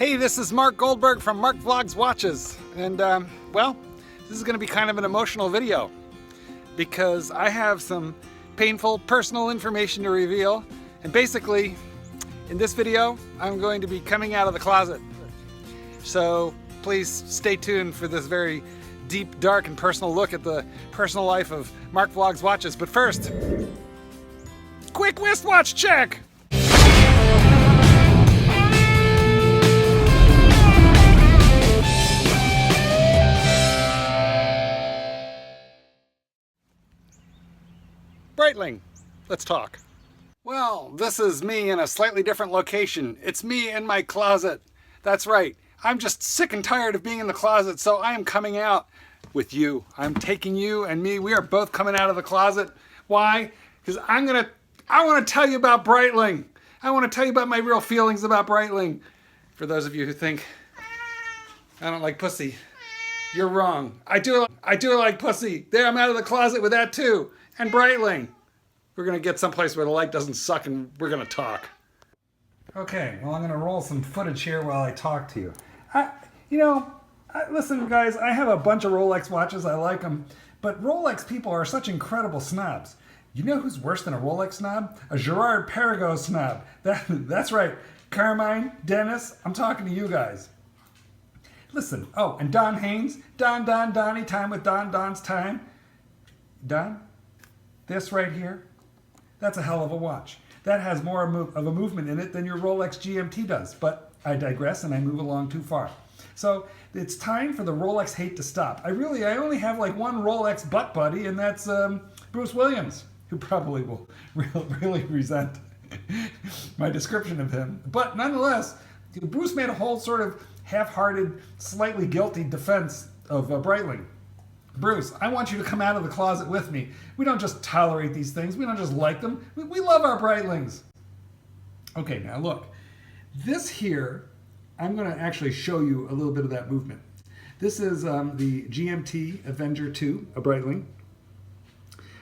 Hey, this is Mark Goldberg from Mark Vlogs Watches, and well, this is going to be kind of an emotional video because I have some painful personal information to reveal, and basically in this video I'm going to be coming out of the closet. So please stay tuned for this very deep, dark, and personal look at the personal life of Mark Vlogs Watches. But first, quick wristwatch check! Breitling, let's talk. Well, this is me in a slightly different location. It's me in my closet. That's right. I'm just sick and tired of being in the closet, so I am coming out with you. I'm taking you and me. We are both coming out of the closet. Why? Because I want to tell you about Breitling. I want to tell you about my real feelings about Breitling. For those of you who think I don't like pussy, you're wrong. I do like pussy. There, I'm out of the closet with that too. And Breitling. We're going to get someplace where the light doesn't suck and we're going to talk. Okay, well, I'm going to roll some footage here while I talk to you. Listen, guys, I have a bunch of Rolex watches. I like them. But Rolex people are such incredible snobs. You know who's worse than a Rolex snob? A Gerard Perregaux snob. That's right. Carmine, Dennis, I'm talking to you guys. Listen, oh, and Don Haynes. Donnie, time with Don's time. Don? This right here, that's a hell of a watch. That has more of a movement in it than your Rolex GMT does. But I digress and I move along too far. So it's time for the Rolex hate to stop. I only have like one Rolex butt buddy, and that's Bruce Williams, who probably will really resent my description of him. But nonetheless, Bruce made a whole sort of half-hearted, slightly guilty defense of Breitling. Bruce, I want you to come out of the closet with me. We don't just tolerate these things. We don't just like them. We love our Breitlings. Okay, now look. This here, I'm going to actually show you a little bit of that movement. This is the GMT Avenger 2, a Breitling.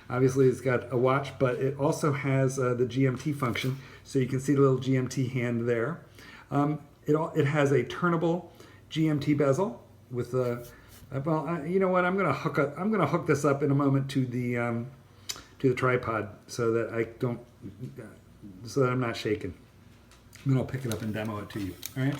Obviously, it's got a watch, but it also has the GMT function, so you can see the little GMT hand there. It has a turnable GMT bezel with a you know what? I'm gonna hook this up in a moment to the tripod so that I'm not shaking. And then I'll pick it up and demo it to you. All right.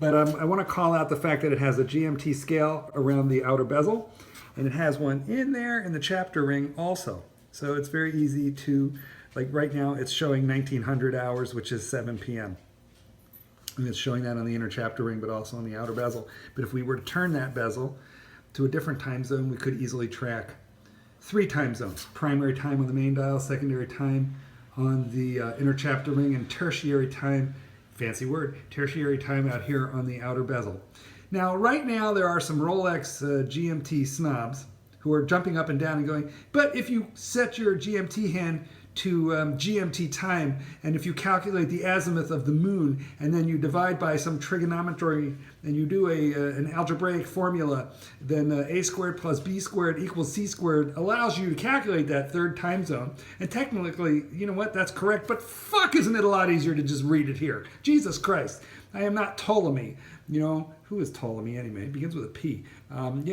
But I want to call out the fact that it has a GMT scale around the outer bezel, and it has one in there in the chapter ring also. So it's very easy to, like right now, it's showing 1900 hours, which is 7 p.m. And it's showing that on the inner chapter ring, but also on the outer bezel. But if we were to turn that bezel to a different time zone, we could easily track 3 time zones. Primary time on the main dial, secondary time on the inner chapter ring, and tertiary time, fancy word, tertiary time out here on the outer bezel. Now, right now, there are some Rolex GMT snobs who are jumping up and down and going, but if you set your GMT hand to GMT time, and if you calculate the azimuth of the moon, and then you divide by some trigonometry, and you do an algebraic formula, then a squared plus b squared equals c squared allows you to calculate that third time zone. And technically, you know what, that's correct, but fuck, isn't it a lot easier to just read it here? Jesus Christ. I am not Ptolemy. You know, who is Ptolemy anyway? It begins with a P. I'm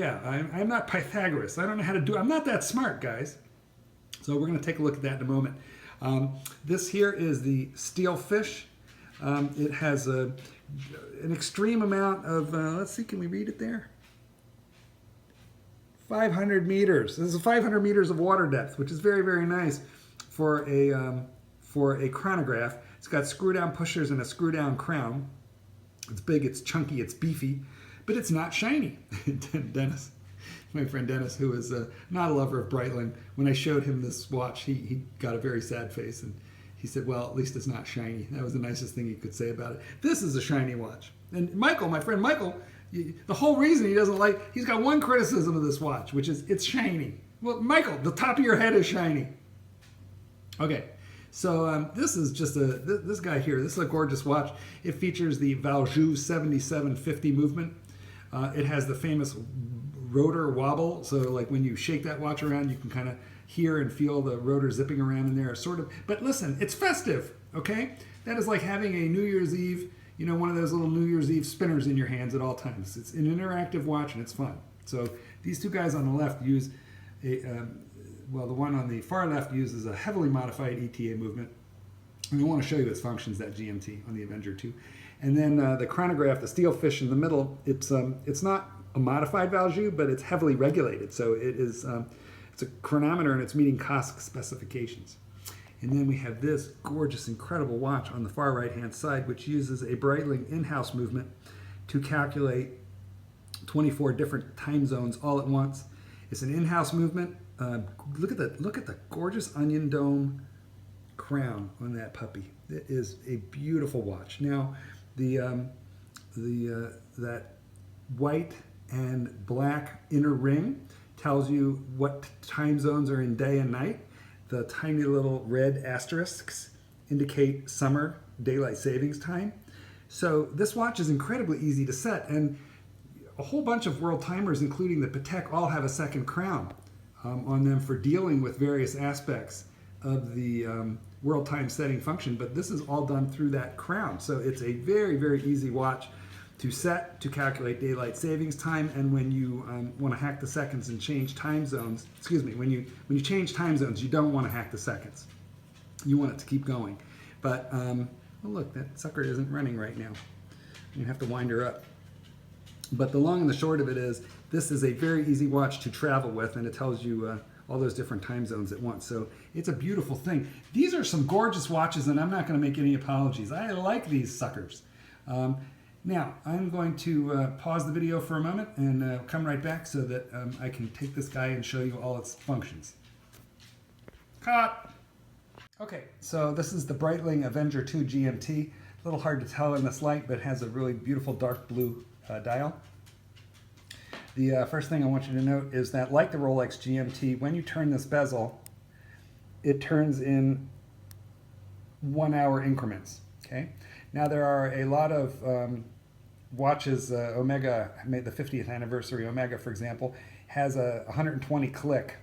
not Pythagoras. I don't know how to do it. I'm not that smart, guys. So we're going to take a look at that in a moment. This here is the steel fish. It has an extreme amount of, let's see, can we read it there? 500 meters. This is 500 meters of water depth, which is very, very nice for a chronograph. It's got screw-down pushers and a screw-down crown. It's big, it's chunky, it's beefy, but it's not shiny. Dennis. My friend Dennis, who is not a lover of Breitling, when I showed him this watch, he got a very sad face, and he said, well, at least it's not shiny. That was the nicest thing he could say about it. This is a shiny watch. And Michael, my friend Michael, the whole reason he doesn't like, he's got one criticism of this watch, which is it's shiny. Well, Michael, the top of your head is shiny. Okay, so this is just this guy here. This is a gorgeous watch. It features the Valjoux 7750 movement. It has the famous rotor wobble, so like when you shake that watch around, you can kind of hear and feel the rotor zipping around in there, sort of. But listen, it's festive, okay? That is like having a New Year's Eve you know, one of those little New Year's Eve spinners in your hands at all times. It's an interactive watch and it's fun. So these two guys on the left use well, the one on the far left uses a heavily modified ETA movement. And I want to show you its functions, that GMT on the Avenger 2. And then the chronograph, the steel fish in the middle, it's not a modified value, but it's heavily regulated. So it is it's a chronometer and it's meeting COSC specifications. And then we have this gorgeous, incredible watch on the far right-hand side, which uses a Breitling in-house movement to calculate 24 different time zones all at once. It's an in-house movement. Look at the gorgeous onion dome crown on that puppy. It is a beautiful watch. Now, that white and black inner ring tells you what time zones are in day and night. The tiny little red asterisks indicate summer daylight savings time. So this watch is incredibly easy to set, and a whole bunch of world timers, including the Patek, all have a second crown on them for dealing with various aspects of the world time setting function, but this is all done through that crown. So it's a very, very easy watch to set, to calculate daylight savings time, and when you want to hack the seconds and change time zones, when you change time zones, you don't want to hack the seconds. You want it to keep going. But, well, look, that sucker isn't running right now. You have to wind her up. But the long and the short of it is, this is a very easy watch to travel with, and it tells you all those different time zones at once. So it's a beautiful thing. These are some gorgeous watches, and I'm not going to make any apologies. I like these suckers. Now, I'm going to pause the video for a moment and come right back so that I can take this guy and show you all its functions. Cut! Okay, so this is the Breitling Avenger 2 GMT. A little hard to tell in this light, but it has a really beautiful dark blue dial. The first thing I want you to note is that, like the Rolex GMT, when you turn this bezel, it turns in 1 hour increments. Okay. Now there are a lot of watches. Omega made the 50th anniversary. Omega, for example, has a 120 click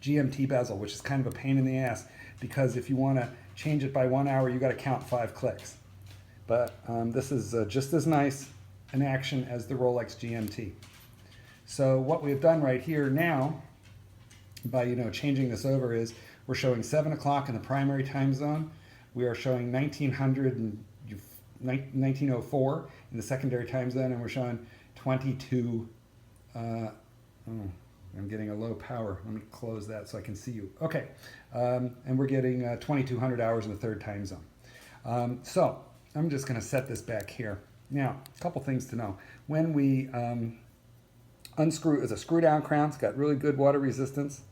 GMT bezel, which is kind of a pain in the ass because if you want to change it by 1 hour, you got to count 5 clicks. But this is just as nice an action as the Rolex GMT. So what we've done right here now, by changing this over, is we're showing 7 o'clock in the primary time zone. We are showing 1904 in the secondary time zone, and we're showing 22. I'm getting a low power. Let me close that so I can see you. Okay, and we're getting 2200 hours in the third time zone. So I'm just going to set this back here. Now, a couple things to know. When we unscrew, it's a screw down crown. It's got really good water resistance.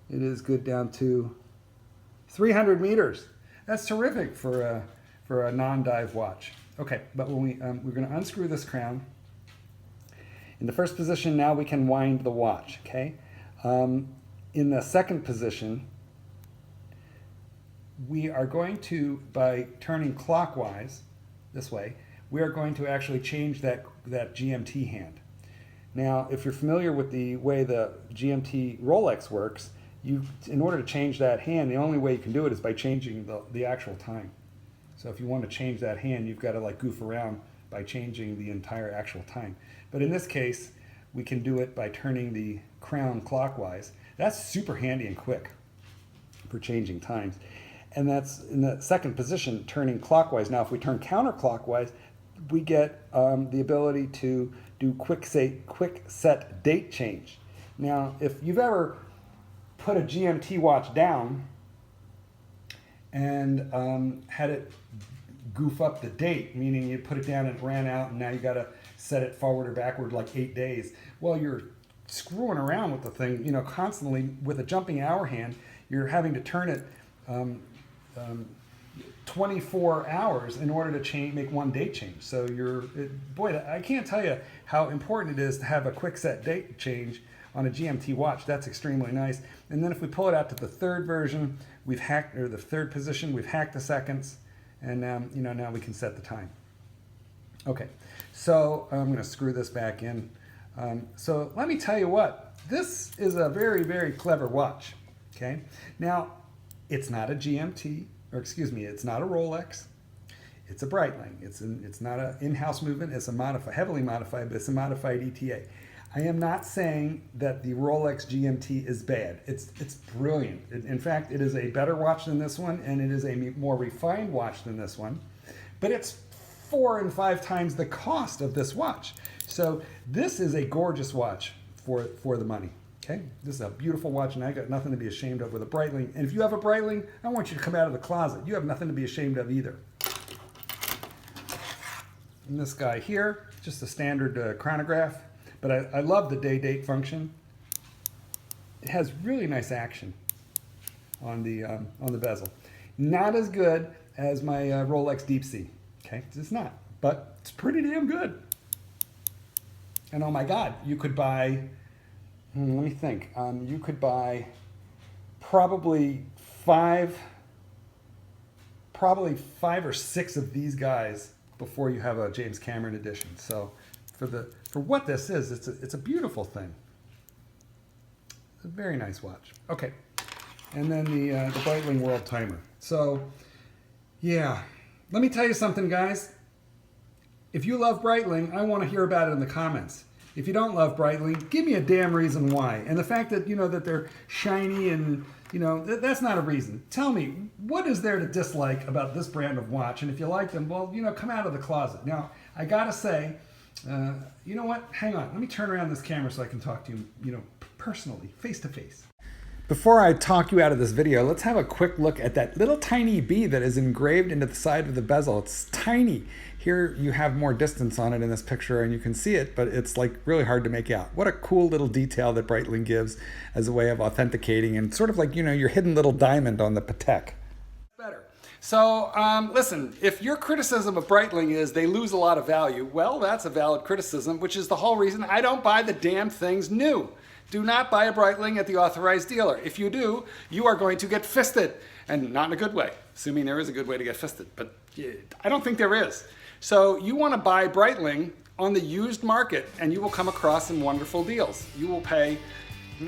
It is good down to 300 meters. That's terrific for a non-dive watch. Okay, but when we're going to unscrew this crown. In the first position, now we can wind the watch. Okay, in the second position, we are going to, by turning clockwise this way, we are going to actually change that GMT hand. Now, if you're familiar with the way the GMT Rolex works, in order to change that hand, the only way you can do it is by changing the actual time. So if you want to change that hand, you've got to goof around by changing the entire actual time. But in this case, we can do it by turning the crown clockwise. That's super handy and quick for changing times. And that's in the second position, turning clockwise. Now, if we turn counterclockwise, we get the ability to do quick set date change. Now, if you've ever put a GMT watch down and had it goof up the date, meaning you put it down and it ran out and now you got to set it forward or backward like 8 days. Well, you're screwing around with the thing, constantly with a jumping hour hand. You're having to turn it 24 hours in order to make one date change. So boy, I can't tell you how important it is to have a quick set date change on a GMT watch. That's extremely nice. And then if we pull it out to the third version, the third position, we've hacked the seconds, and now we can set the time. Okay, so I'm going to screw this back in. So let me tell you what, this is a very, very clever watch. Okay, now it's not a GMT, or excuse me, it's not a Rolex. It's a Breitling. It's not an in-house movement. It's a heavily modified, but it's a modified ETA. I am not saying that the Rolex GMT is bad. It's brilliant. In fact, it is a better watch than this one, and it is a more refined watch than this one. But it's 4 and 5 times the cost of this watch. So this is a gorgeous watch for the money. Okay, this is a beautiful watch, and I got nothing to be ashamed of with a Breitling. And if you have a Breitling, I want you to come out of the closet. You have nothing to be ashamed of either. And this guy here, just a standard chronograph, but I love the day-date function. It has really nice action on the bezel. Not as good as my Rolex Deep Sea. Okay, it's not, but it's pretty damn good. And oh my God, you could buy. Let me think. You could buy probably five or six of these guys before you have a James Cameron edition. So for what this is, it's a beautiful thing. It's a very nice watch. Okay, and then the Breitling World Timer. So yeah, let me tell you something, guys. If you love Breitling, I want to hear about it in the comments. If you don't love Breitling, give me a damn reason why. And the fact that, that they're shiny and, that's not a reason. Tell me, what is there to dislike about this brand of watch? And if you like them, well, come out of the closet. Now, I gotta say, you know what? Hang on. Let me turn around this camera so I can talk to you, personally, face to face. Before I talk you out of this video, let's have a quick look at that little tiny bee that is engraved into the side of the bezel. It's tiny. Here you have more distance on it in this picture and you can see it, but it's like really hard to make out. What a cool little detail that Breitling gives as a way of authenticating, and sort of like, your hidden little diamond on the Patek. Better. So listen, if your criticism of Breitling is they lose a lot of value, well, that's a valid criticism, which is the whole reason I don't buy the damn things new. Do not buy a Breitling at the authorized dealer. If you do, you are going to get fisted, and not in a good way, assuming there is a good way to get fisted, but I don't think there is. So you want to buy Breitling on the used market, and you will come across some wonderful deals. You will pay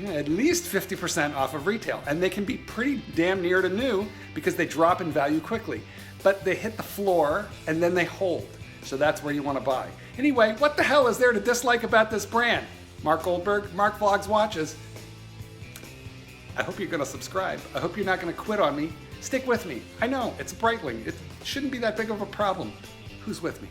at least 50% off of retail, and they can be pretty damn near to new because they drop in value quickly, but they hit the floor and then they hold. So that's where you want to buy. Anyway, what the hell is there to dislike about this brand? Mark Goldberg, Mark Vlogs Watches. I hope you're going to subscribe. I hope you're not going to quit on me. Stick with me. I know, it's Breitling. It shouldn't be that big of a problem. Who's with me?